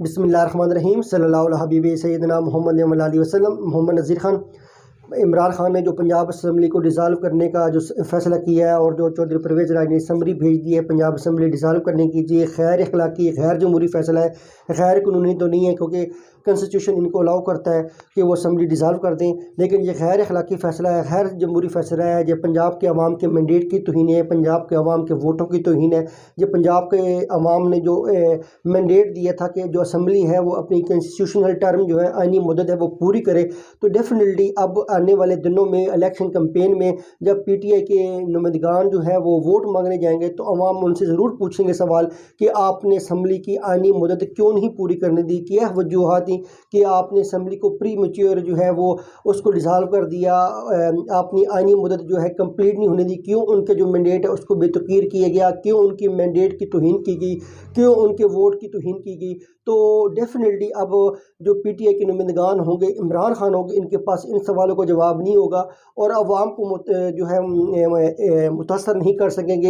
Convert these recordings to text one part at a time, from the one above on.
बिस्मिल्लाहिर्रहमानिर्रहीम सल्लल्लाहु अलैहि हबीबी सैयदना मोहम्मद वसल्लम। मोहम्मद नज़ीर खान, इमरान खान ने जो पंजाब असम्बली को डिज़ाल्व करने का जो फ़ैसला किया है और जो चौधरी परवेज़ राज ने समरी भेज दी है पंजाब असम्बली डिज़ाल्व करने की, ये खैर अखलाकी गैर जमहूरी फ़ैसला है, गैर कानूनी तो नहीं है क्योंकि कॉन्स्टिट्यूशन इनको अलाउ करता है कि वो असम्बली डिज़ाल्व कर दें, लेकिन ये गैर अखलाकी फ़ैसला है, गैर जमहूरी फ़ैसला है। ये पंजाब के अवाम के मैंडेट की तौहीन है, पंजाब के अवाम के वोटों की तौहीन है। ये पंजाब के अवाम ने जो मैंडेट दिया था कि जो असम्बली है वो अपनी कॉन्स्टिट्यूशनल टर्म जो है आइनी मुद्दत है वो पूरी करे, तो डेफिनेटली अब आने वाले दिनों में इलेक्शन कैंपेन में जब PTI के नुमाइंदगान जो है वो वोट मांगने जाएंगे तो अवाम उनसे ज़रूर पूछेंगे सवाल कि आपने असम्बली की आइनी मुद्दत क्यों नहीं पूरी करने दी, क्या वजूहात थी कि आपने असम्बली को प्री मैच्योर जो है वो उसको डिज़ाल्व कर दिया, आपने आइनी मुद्दत जो है कंप्लीट नहीं होने दी, क्यों उनके जो मैंडेट है उसको बेतकीर किया गया, क्यों उनकी मैंडेट की तौहीन की गई, क्यों उनके वोट की तौहीन की गई। तो डेफिनेटली अब जो PTI के नुमाइंदगान होंगे, इमरान खान होंगे, इनके पास इन सवालों का जवाब नहीं होगा और अवाम को जो है मुतासर नहीं कर सकेंगे,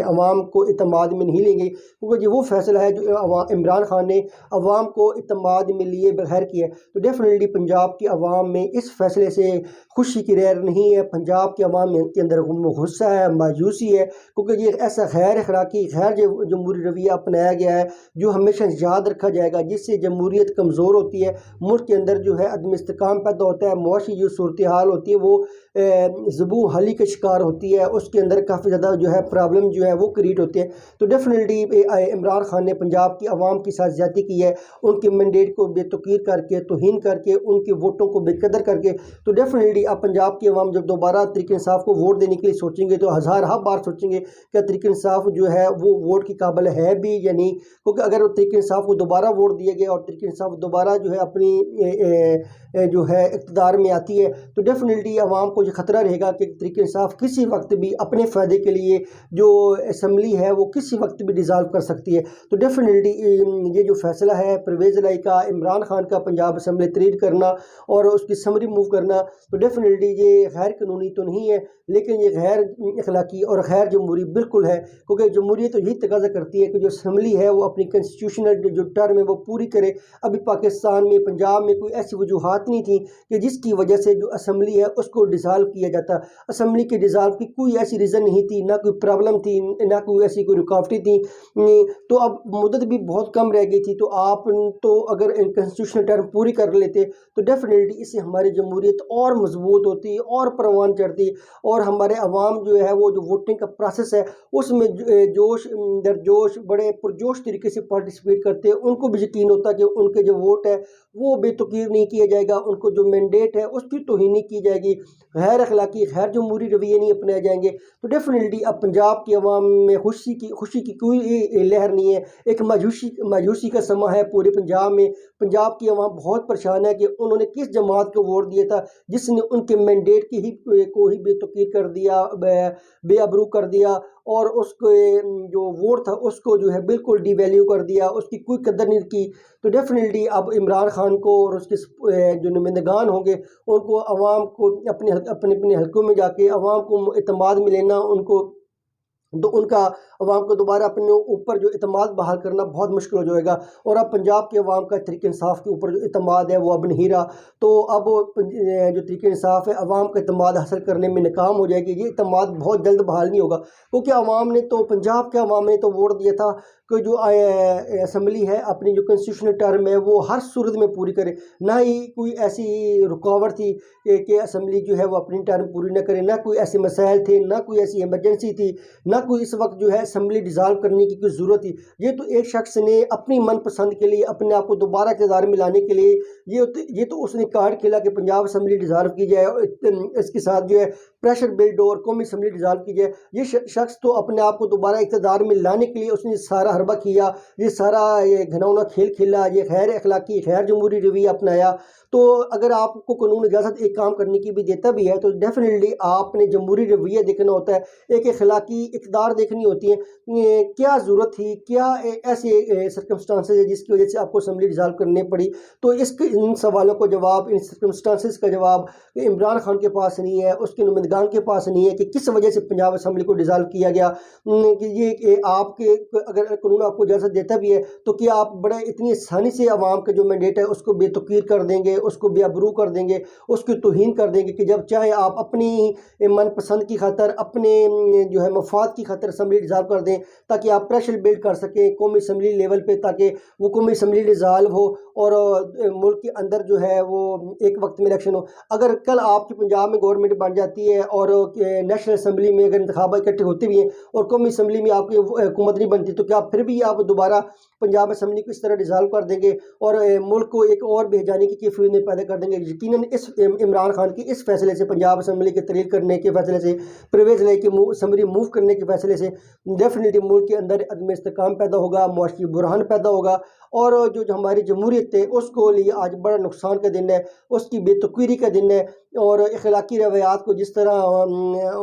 अवाम को इतमाद में नहीं लेंगे, क्योंकि ये वो फैसला है जो इमरान खान ने अवाम को इतमाद में लिए बगैर किया है। तो डेफिनेटली पंजाब की अवाम में इस फैसले से खुशी की लहर नहीं है, पंजाब के अवाम के अंदर गुस्सा है, मायूसी है, क्योंकि ये ऐसा गैर अखलाकी गैर जमहूरी रवैया अपनाया गया है जो हमेशा याद रखा जाएगा, जिससे जमहूरियत कमज़ोर होती है, मुल्क के अंदर जो है अदम इस्तेकाम पैदा होता है, मुआशी जो सूरत हाल होती है वो ज़बू हली का शिकार होती है, उसके अंदर काफ़ी ज़्यादा जो है प्रॉब्लम जो है वो क्रिएट होती है। तो डेफिनेटली इमरान खान ने पंजाब की आवाम की साथ ज़्यादती की है, उनके मैंडेट को बेतकीर करके, तौहीन करके, उनके वोटों को बेकदर करके। तो डेफिनेटली अब पंजाब की आवाम जब दोबारा तहरीक इंसाफ को वोट देने के लिए सोचेंगे तो हज़ार बार सोचेंगे कि तहरीक इंसाफ जो है वो वोट की काबिल है भी या नहीं, क्योंकि अगर तहरीक इंसाफ को दोबारा वोट दिया गया और तहरीक इंसाफ दोबारा जो है अपनी जो है इक़्तिदार में आती है तो डेफिनेटली आवाम को ये ख़तरा रहेगा कि तहरीक इंसाफ किसी वक्त भी अपने फ़ायदे के लिए जो असम्बली है वो किसी वक्त भी डिज़ाल्व कर सकती है। तो डेफिनेटली ये जो फ़ैसला है परवेज़ इलाही का, इमरान खान का पंजाब असम्बली तहरीर करना और उसकी समरी मूव करना, तो डेफिनेटली ये गैर कानूनी तो नहीं है, लेकिन ये गैर अखलाकी और गैर जमहूरी बिल्कुल है, क्योंकि जमहूरियत तो यही तकाज़ा करती है कि जो असम्बली है वो अपनी कॉन्स्टिट्यूशनल जो टर्म है वो पूरी करे। अभी पाकिस्तान में पंजाब में कोई ऐसी वजूहात नहीं थी कि जिसकी वजह से जो असम्बली है उसको डिज़ाल्व किया जाता, असम्बली के डिज़ाल्व की कोई ऐसी रीज़न नहीं थी, ना कोई प्रॉब्लम थी, ना कोई ऐसी कोई रुकावटें थी। तो अब मुद्दत भी बहुत कम रह गई थी, तो आप तो अगर कॉन्स्टिट्यूशनल टर्म पूरी कर लेते तो डेफिनेटली इससे हमारी जमहूरियत और मजबूत होती और परवान चढ़ती और हमारे अवाम जो है वो जो वोटिंग का प्रोसेस है उसमें जोश गर्जोश बड़े पुरजोश तरीके से पार्टिसिपेट करते हैं, उनको भी यकीन होता कि उनके जो वोट है वो बेतकीर नहीं किया जाएगा, उनको जो मैंडेट है उसकी तौहीन नहीं की जाएगी, गैर अखलाकी गैर जमहूरी रवैये नहीं अपनाए जाएंगे। तो डेफिनेटली अब पंजाब की आवाम में खुशी की कोई लहर नहीं है, एक मायूसी का समा है पूरे पंजाब में। पंजाब की आवाम बहुत परेशान है कि उन्होंने किस जमात को वोट दिया था जिसने उनके मैंडेट को ही बेतकीर कर दिया, बेअबरू कर दिया और उसको जो वोट था उसको जो है बिल्कुल डिवैल्यू कर दिया, उसकी कोई कदर नहीं की। तो डेफिनेटली अब इमरान खान को और उसके जो नुमाइंदगान होंगे उनको अवाम को अपने अपने हलकों में जाके अवाम को इत्मीनान में लेना, उनका अवाम को दोबारा अपने ऊपर जो इत्मीनान बहाल करना बहुत मुश्किल हो जाएगा। और अब पंजाब के अवाम का तहरीक इंसाफ के ऊपर जो इत्मीनान है वो अब नहीं रहा, तो अब जो तहरीक इंसाफ है अवाम का इत्मीनान हासिल करने में नाकाम हो जाएगी। ये इत्मीनान बहुत जल्द बहाल नहीं होगा, क्योंकि अवाम ने तो पंजाब के अवाम ने तो वोट दिया था कि जो असम्बली है अपनी जो कॉन्स्टिट्यूशनल टर्म है वो हर सूरत में पूरी करे, ना ही कोई ऐसी रुकावट थी कि असम्बली जो है वो अपनी टर्म पूरी ना करे, ना कोई ऐसे मसाइल थे, ना कोई ऐसी एमरजेंसी थी, ना कोई इस वक्त जो है असम्बली डिज़ाल्व करने की कोई ज़रूरत थी। ये तो एक शख्स ने अपनी मनपसंद के लिए अपने आप को दोबारा इक़्तिदार में लाने के लिए ये तो उसने कार्ड खेला कि पंजाब असम्बली डिज़ाल्व की जाए और इसके साथ जो है प्रेशर बिल्ड और कौमी असम्बली डिज़ाल्व की जाए। ये शख्स तो अपने आप को दोबारा इक़्तिदार में लाने के लिए उसने सारा हरबा किया, ये सारा ये घिनौना खेल खेला, ये गैर अखलाकी गैर जमहूरी रवैया अपनाया। तो अगर आपको कानून इजाज़त एक काम करने की भी देता भी है तो डेफिनेटली आपने जमहूरी रवैया देखना होता है, एक अखलाकी इक़्तिदार देखनी होती है। क्या ज़रूरत थी, क्या ऐसे सर्कमस्टांसेस है जिसकी वजह से आपको असम्बली डिज़ाल्व करनी पड़ी। तो इन सवालों को जवाब, इन सर्कमस्टांसेस का जवाब इमरान खान के पास नहीं है, उसके नुमाइंदगान के पास नहीं है कि किस वजह से पंजाब असम्बली को डिज़ाल्व किया गया। कि ये आपके अगर कानून आपको इजाज़त देता भी है तो क्या आप बड़ा इतनी आसानी से अवाम का जो मैंडेट है उसको बेतुकीर कर देंगे, उसको बेआबरू कर देंगे, उसकी तौहीन कर देंगे कि जब चाहे आप अपनी मनपसंद की खातर, अपने जो है मफाद की खातर असम्बली डिज़ाल्व कर दें ताकि आप प्रेशर बिल्ड कर सकें कौमी असम्बली लेवल पे, ताकि वो कौमी असम्बली डिज़ाल्व हो और मुल्क के अंदर जो है वो एक वक्त में इलेक्शन हो। अगर कल आपकी पंजाब में गवर्नमेंट बन जाती है और नेशनल असम्बली में अगर इंतखाबात इकट्ठे होते भी हैं और कौमी असम्बली में आपकी हुकूमत नहीं बनती, तो क्या फिर भी आप दोबारा पंजाब असम्बली को इस तरह डिज़ाल्व कर देंगे और मुल्क को एक और बेजानी की कैफियत में पैदा कर देंगे। यकीनन इस इमरान खान के इस फैसले से, पंजाब असम्बली के तरील करने के फैसले से, परवेज़ इलाही की असम्बली मूव करने के फैसले से डेफिनेटली मुल्क के अंदर अदम इस्तेकाम पैदा होगा, मुआशी बुरहान पैदा होगा और जो हमारी जमहूरियत है उसको लिए आज बड़ा नुकसान का दिन है, उसकी बेतुकीरी का दिन है और अखलाकी रवायात को जिस तरह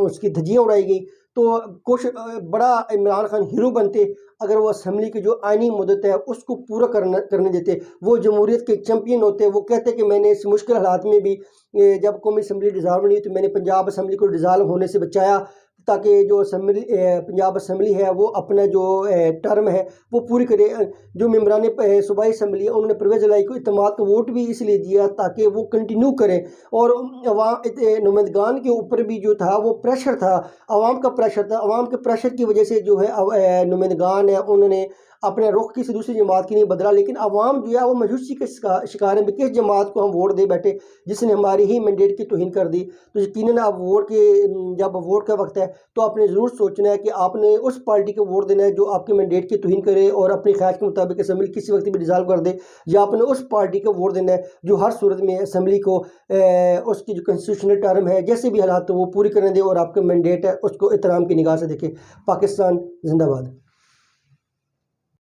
उसकी धज्जियाँ उड़ाई गई। तो कुछ बड़ा इमरान खान हीरो बनते अगर वो असम्बली की जो आइनी मुद्दत है उसको पूरा करने देते, वो जमहूरियत के चैम्पियन होते। वो कहते कि मैंने इस मुश्किल हालात में भी जब कौमी असम्बली डिज़ाल्व नहीं तो मैंने पंजाब असम्बली को डिज़ाल्व होने से बचाया ताकि जो असम्बली पंजाब असम्बली है वो अपना जो टर्म है वो पूरी करे। जो मेम्बरान सूबाई असम्बली है उन्होंने परवेज़ इलाही को इत्तेमाद का वोट भी इसलिए दिया ताकि वो कंटिन्यू करें और नुमाइंदगान के ऊपर भी जो था वो प्रेशर था, आवाम का प्रेशर था। आवाम के प्रेशर की वजह से जो है नुमाइंदगान है उन्होंने अपने रुख किसी दूसरी जमात की नहीं बदला, लेकिन आवाम जो है वो मायूसी के शिकार है। किस जमात को हम वोट दे बैठे जिसने हमारी ही मैंडेट की तौहीन कर दी। तो यकीनन आप जब वोट का वक्त है तो आपने ज़रूर सोचना है कि आपने उस पार्टी को वोट देना है जो आपके मैंडेट की तौहीन करे और अपनी ख्वाहिश के मुताबिक असम्बली किसी वक्त भी डिज़ाल्व कर दे, या आपने उस पार्टी को वोट देना है जो हर सूरत में असम्बली को उसकी जो कॉन्स्टिट्यूशनल टर्म है जैसे भी हालात वो पूरी करने दे और आपका मैंडेट है उसको एहतराम की निगाह से देखे। पाकिस्तान जिंदाबाद।